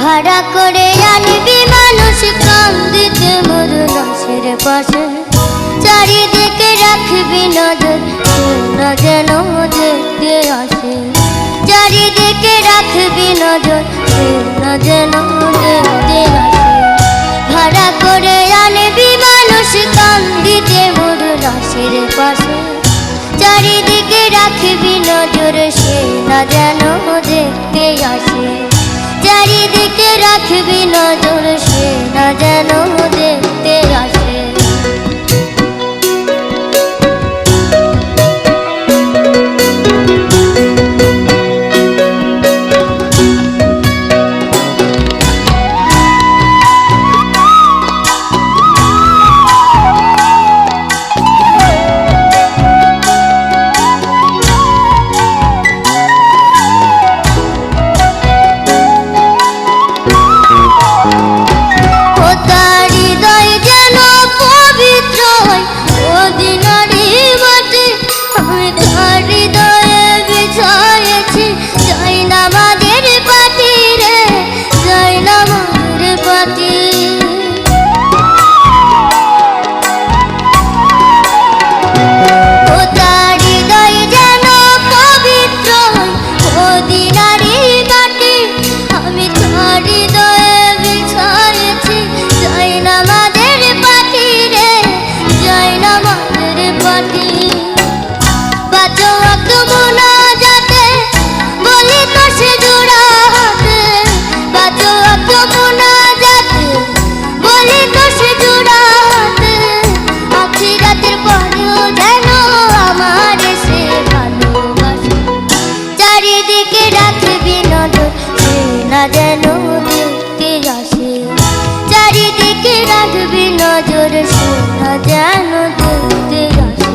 ভাড়া করে আনবি মানুষ কান্দিতে মোর লাশের পাশে, চারিদিকে রাখবি নজর না যেন দেখতে আসে, চারিদিকে রাখবি নজর না যেন দেখতে আসে। ভাড়া করে আনবি মানুষ কান্দিতে মোর লাশের পাশে, চারিদিকে রাখবি নজর সে না যেন দেখতে আসে, চারিদিকে রাখবি নজর সে না যেন দেখতে আসে। যেন দেখতে আসে, চারিদিকে রাখবি নজর সে না যেন দেখতে আসে।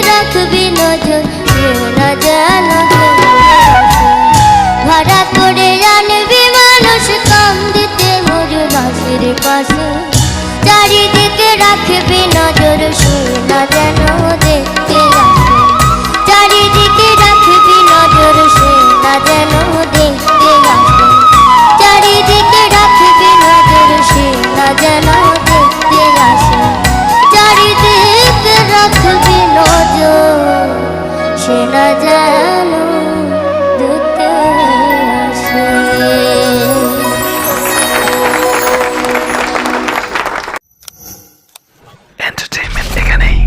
রাখবি নজর সে না যেন ভাড়া করে আনবি মানুষ কান্দিতে মোর লাশের পাশে, চারিদিকে রাখবি নজর সে না যেন দেখতে আসে, চারিদিকে রাখবি নজর সে না যেন দেখতে আসে, চারিদিকে রাখবি নজর সে না যেন দেখতে আসে, চারিদিকে রাখবি নজর সে না যেন